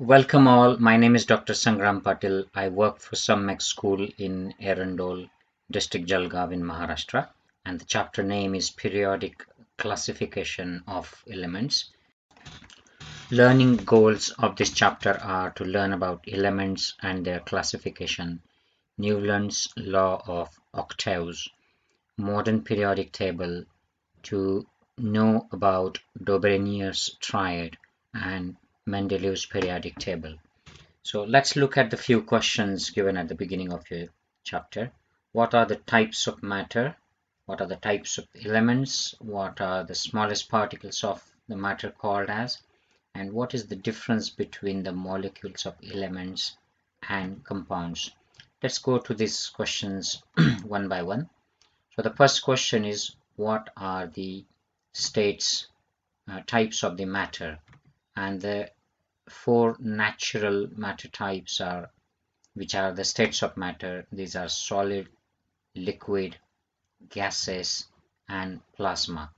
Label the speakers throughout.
Speaker 1: Welcome all. My name is Dr. Sangram Patil. I work for Sammek School in Erandol, District Jalgaon in Maharashtra, and the chapter name is Periodic Classification of Elements. Learning goals of this chapter are to learn about elements and their classification, Newland's law of octaves, modern periodic table, to know about Dobrenier's triad and Mendeleev's periodic table. So let's look at the few questions given at the beginning of your chapter. What are the types of matter? What are the types of elements? What are the smallest particles of the matter called as? And what is the difference between the molecules of elements and compounds? Let's go to these questions one by one. So the first question is, what are the types of the matter? And the four natural matter types are, which are the states of matter. These are solid, liquid, gases, and plasma.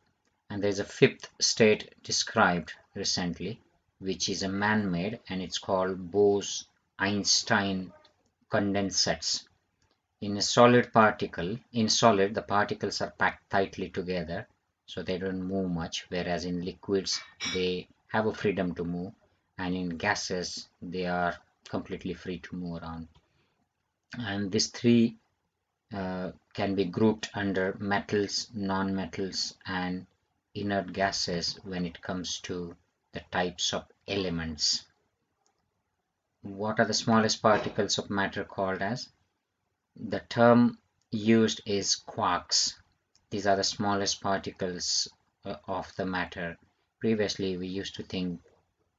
Speaker 1: And there's a fifth state described recently, which is a man-made, and it's called Bose-Einstein condensates. In a solid particle, the particles are packed tightly together, so they don't move much, whereas in liquids, they have a freedom to move, and in gases, they are completely free to move around. And these three can be grouped under metals, non-metals, and inert gases when it comes to the types of elements. What are the smallest particles of matter called as? The term used is quarks. These are the smallest particles of the matter. Previously, we used to think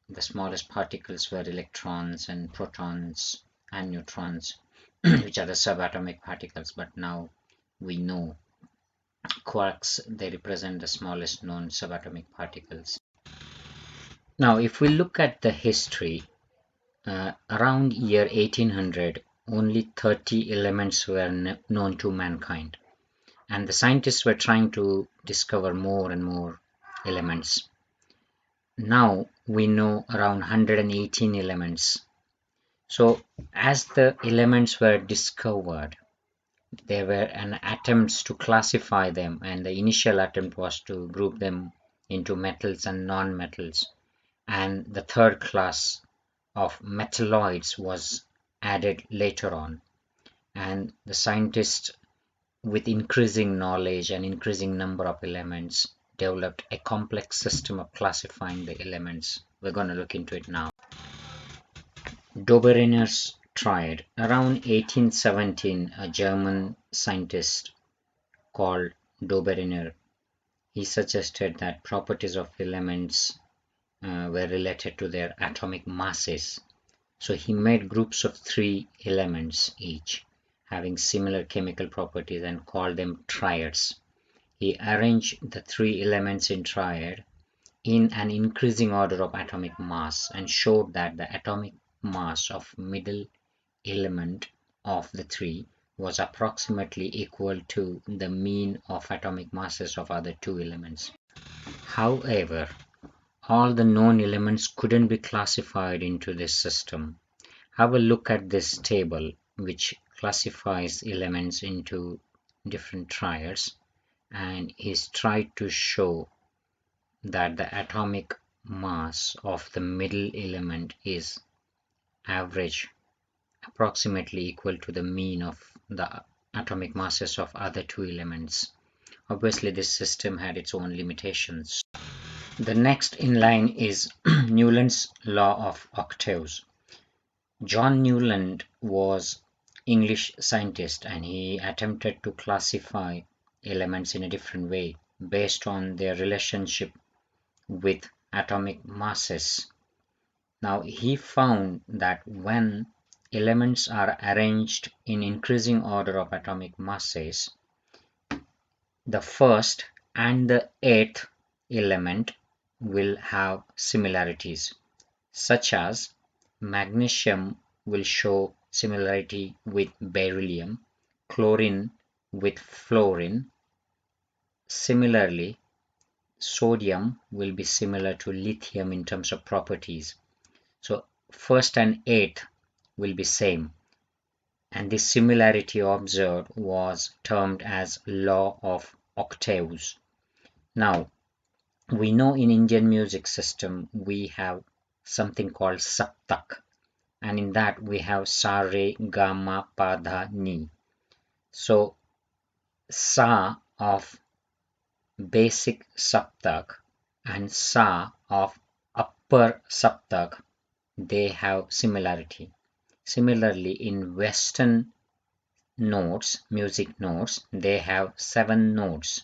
Speaker 1: the smallest particles were electrons and protons and neutrons, which are the subatomic particles, but now we know quarks, they represent the smallest known subatomic particles. Now, if we look at the history, around year 1800, only 30 elements were known to mankind, and the scientists were trying to discover more and more elements. Now we know around 118 elements. So as the elements were discovered, there were attempts to classify them, and the initial attempt was to group them into metals and non-metals, and the third class of metalloids was added later on. And the scientists, with increasing knowledge and increasing number of elements, developed a complex system of classifying the elements. We're going to look into it now. Doberinger's triad. Around 1817, a German scientist called Doberinger, he suggested that properties of elements were related to their atomic masses. So he made groups of 3 elements each, having similar chemical properties, and called them triads. He arranged the 3 elements in triad in an increasing order of atomic mass, and showed that the atomic mass of middle element of the 3 was approximately equal to the mean of atomic masses of other 2 elements. However, all the known elements couldn't be classified into this system. Have a look at this table, which classifies elements into different triads, and he's tried to show that the atomic mass of the middle element is average, approximately equal to the mean of the atomic masses of other 2 elements. Obviously, this system had its own limitations. The next in line is Newland's law of octaves. John Newland was English scientist, and he attempted to classify elements in a different way based on their relationship with atomic masses. Now he found that when elements are arranged in increasing order of atomic masses, the first and the 8th element will have similarities, such as magnesium will show similarity with beryllium, chlorine with fluorine. Similarly, sodium will be similar to lithium in terms of properties. So first and eighth will be same, and this similarity observed was termed as law of octaves. Now, we know in Indian music system we have something called saptak, and in that we have sa re ga ma pa dha ni. So sa of basic saptak and sa of upper saptak, they have similarity. Similarly, in Western notes, music notes, they have 7 notes,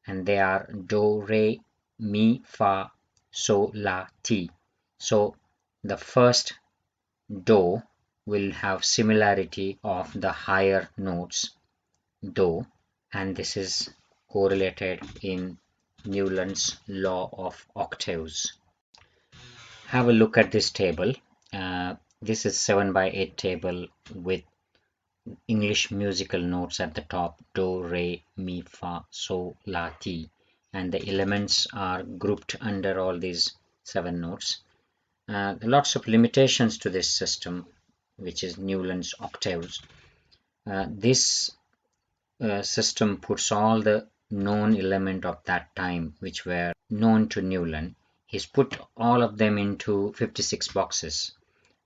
Speaker 1: and they are do, re, mi, fa, so, la, ti. So the first do will have similarity of the higher notes do, and this is correlated in Newland's law of octaves. Have a look at this table. This is 7 by 8 table with English musical notes at the top: do, re, mi, fa, so, la, ti, and the elements are grouped under all these 7 notes. Lots of limitations to this system, which is Newland's octaves. This system puts all the known element of that time which were known to Newland. He's put all of them into 56 boxes,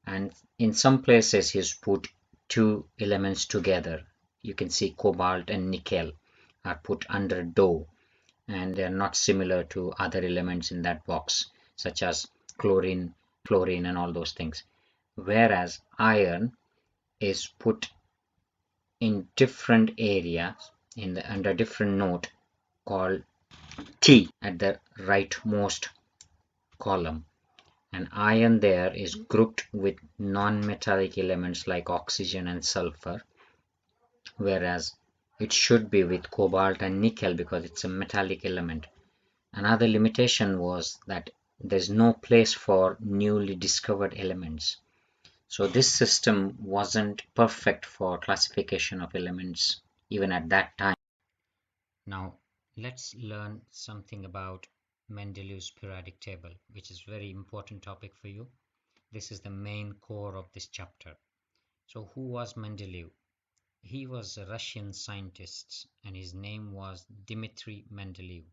Speaker 1: and in some places he's put 2 elements together. You can see cobalt and nickel are put under do, and they're not similar to other elements in that box, such as chlorine, fluorine, and all those things. Whereas iron is put in different areas under different note called T at the rightmost column. And iron there is grouped with non-metallic elements like oxygen and sulfur, whereas it should be with cobalt and nickel because it's a metallic element. Another limitation was that there's no place for newly discovered elements. So this system wasn't perfect for classification of elements even at that time. Now let's learn something about Mendeleev's periodic table, which is a very important topic for you. This is the main core of this chapter. So who was Mendeleev? He was a Russian scientist and his name was Dmitry Mendeleev.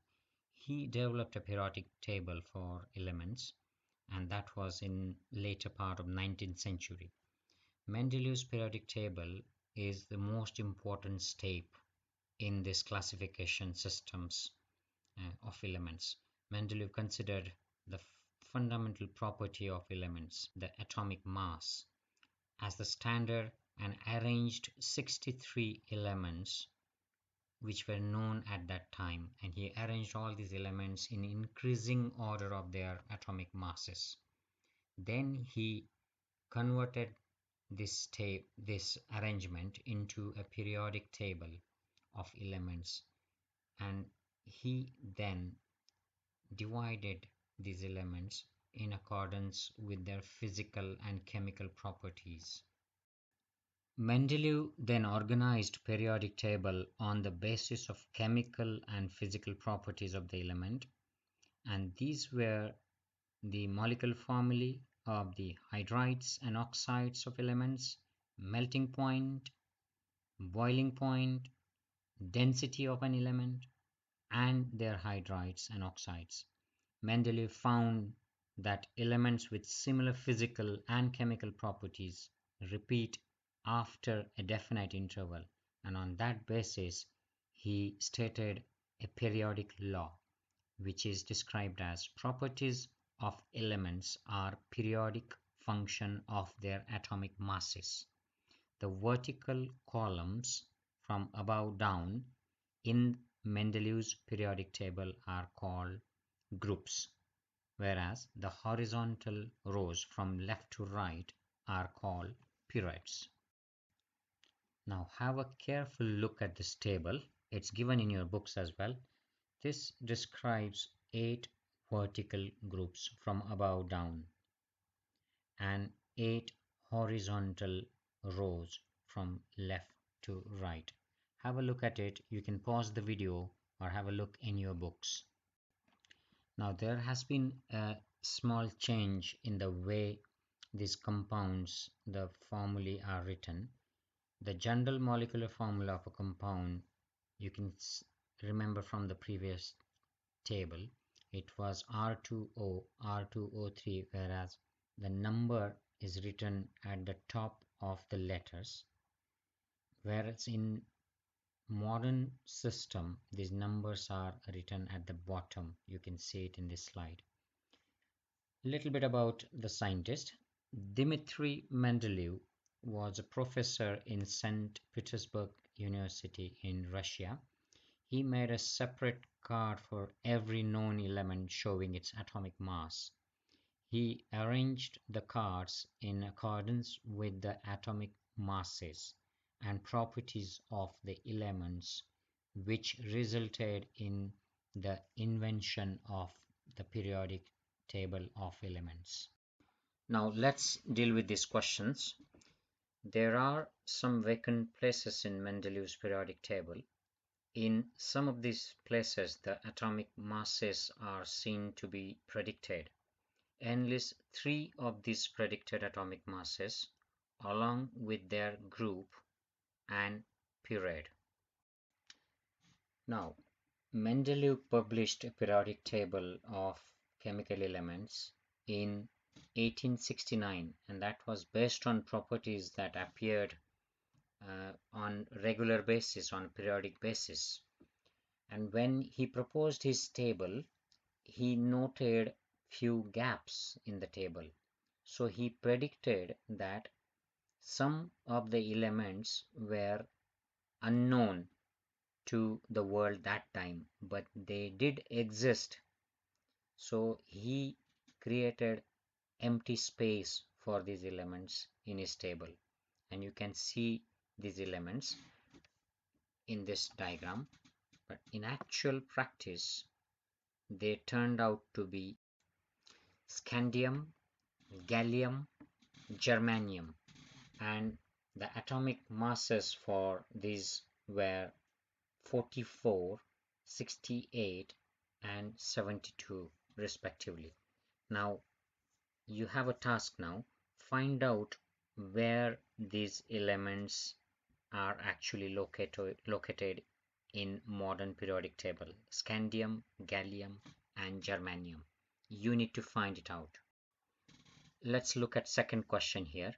Speaker 1: He developed a periodic table for elements, and that was in later part of 19th century. Mendeleev's periodic table is the most important step in this classification systems of elements. Mendeleev considered the fundamental property of elements, the atomic mass, as the standard and arranged 63 elements which were known at that time, and he arranged all these elements in increasing order of their atomic masses. Then he converted this arrangement into a periodic table of elements, and he then divided these elements in accordance with their physical and chemical properties. Mendeleev then organized periodic table on the basis of chemical and physical properties of the element, and these were the molecular formulae of the hydrides and oxides of elements, melting point, boiling point, density of an element, and their hydrides and oxides. Mendeleev found that elements with similar physical and chemical properties repeat after a definite interval, and on that basis he stated a periodic law, which is described as properties of elements are periodic function of their atomic masses. The vertical columns from above down in Mendeleev's periodic table are called groups, whereas the horizontal rows from left to right are called periods. Now have a careful look at this table. It's given in your books as well. This describes 8 vertical groups from above down and 8 horizontal rows from left to right. Have a look at it. You can pause the video or have a look in your books. Now there has been a small change in the way these compounds, the formulae are written. The general molecular formula of a compound, you can remember from the previous table, it was R2O, R2O3, whereas the number is written at the top of the letters, whereas in modern system these numbers are written at the bottom. You can see it in this slide. A little bit about the scientist. Dmitry Mendeleev was a professor in St. Petersburg University in Russia. He made a separate card for every known element showing its atomic mass. He arranged the cards in accordance with the atomic masses and properties of the elements, which resulted in the invention of the periodic table of elements. Now let's deal with these questions. There are some vacant places in Mendeleev's periodic table. In some of these places, the atomic masses are seen to be predicted. Enlist three of these predicted atomic masses along with their group and period. Now, Mendeleev published a periodic table of chemical elements in 1869, and that was based on properties that appeared on regular basis, on periodic basis. And when he proposed his table, he noted few gaps in the table. So he predicted that some of the elements were unknown to the world that time, but they did exist. So he created empty space for these elements in his table, and you can see these elements in this diagram. But in actual practice, they turned out to be scandium, gallium, germanium, and the atomic masses for these were 44, 68, and 72 respectively. Now you have a task now. Find out where these elements are actually located in modern periodic table: scandium, gallium, and germanium. You need to find it out. Let's look at second question here.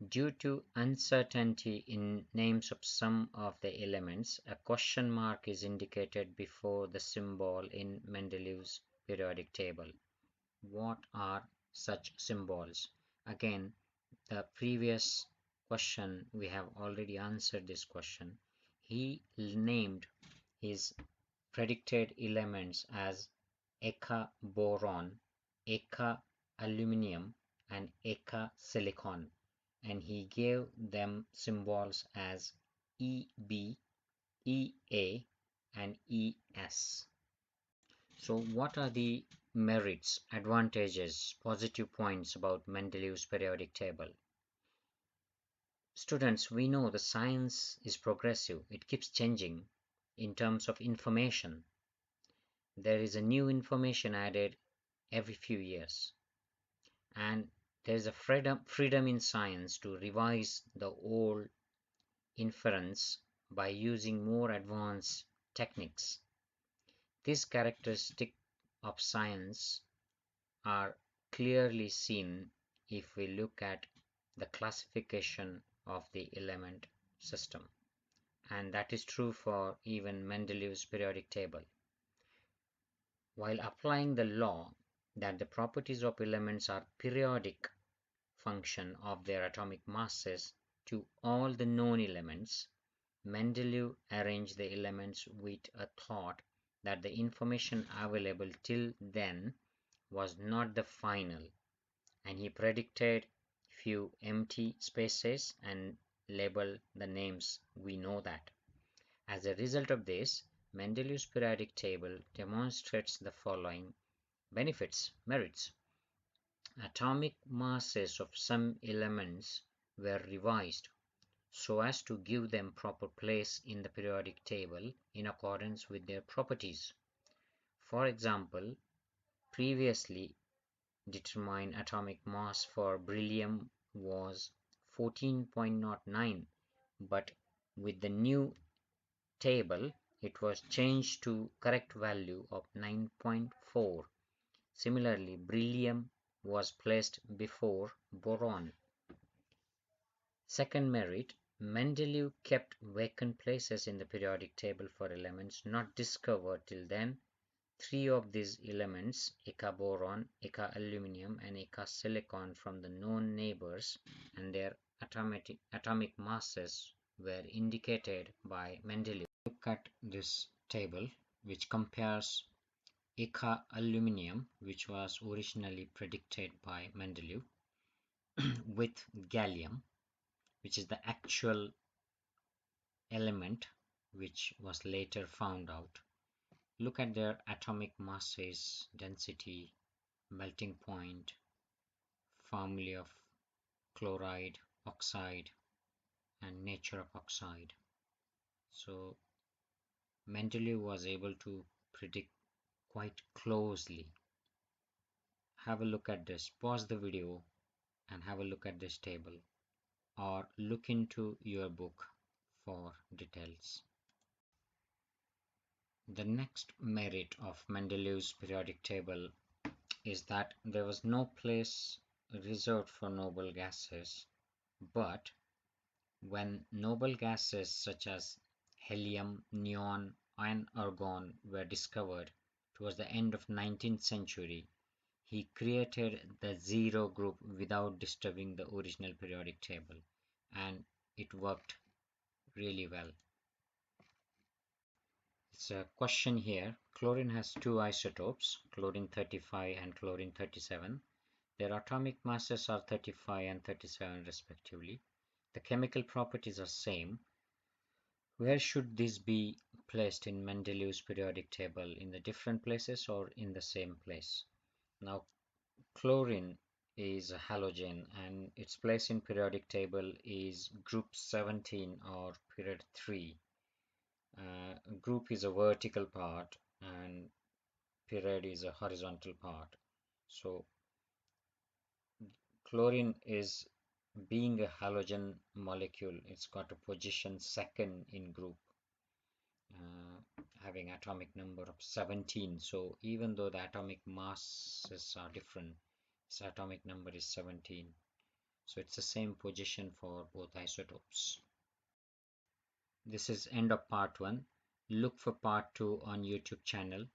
Speaker 1: Due to uncertainty in names of some of the elements, a question mark is indicated before the symbol in Mendeleev's periodic table. What are such symbols? Again, the previous question, we have already answered this question. He named his predicted elements as Eka boron, Eka aluminum, and Eka silicon, and he gave them symbols as EB, EA, and ES. So what are the merits, advantages, positive points about Mendeleev's periodic table? Students, we know the science is progressive. It keeps changing in terms of information. There is a new information added every few years. And there is a freedom in science to revise the old inference by using more advanced techniques. These characteristics of science are clearly seen if we look at the classification of the element system, and that is true for even Mendeleev's periodic table. While applying the law that the properties of elements are periodic function of their atomic masses to all the known elements, Mendeleev arranged the elements with a thought that the information available till then was not the final, and he predicted few empty spaces and labeled the names. We know that. As a result of this, Mendeleev's periodic table demonstrates the following benefits, merits. Atomic masses of some elements were revised so as to give them proper place in the periodic table in accordance with their properties. For example, previously determined atomic mass for beryllium was 14.09, but with the new table it was changed to correct value of 9.4. Similarly, beryllium was placed before boron. Second merit, Mendeleev kept vacant places in the periodic table for elements not discovered till then. Three of these elements, Eka boron, Eka aluminum, and Eka silicon from the known neighbors and their atomic masses were indicated by Mendeleev. Look at this table which compares Eka aluminum, which was originally predicted by Mendeleev, with gallium, which is the actual element which was later found out. Look at their atomic masses, density, melting point, formulae of chloride, oxide, and nature of oxide. So Mendeleev was able to predict quite closely. Have a look at this. Pause the video and have a look at this table, or look into your book for details. The next merit of Mendeleev's periodic table is that there was no place reserved for noble gases, but when noble gases such as helium, neon, and argon were discovered towards the end of 19th century, he created the zero group without disturbing the original periodic table, and it worked really well. It's a question here. Chlorine has two isotopes, chlorine 35 and chlorine 37. Their atomic masses are 35 and 37 respectively. The chemical properties are same. Where should these be placed in Mendeleev's periodic table? In the different places or in the same place? Now, chlorine is a halogen and its place in periodic table is group 17 or period 3. Group is a vertical part and period is a horizontal part. So chlorine is being a halogen molecule, it's got a position second in group, having atomic number of 17. So even though the atomic masses are different, its atomic number is 17. So it's the same position for both isotopes. This is end of part 1. Look for part 2 on YouTube channel.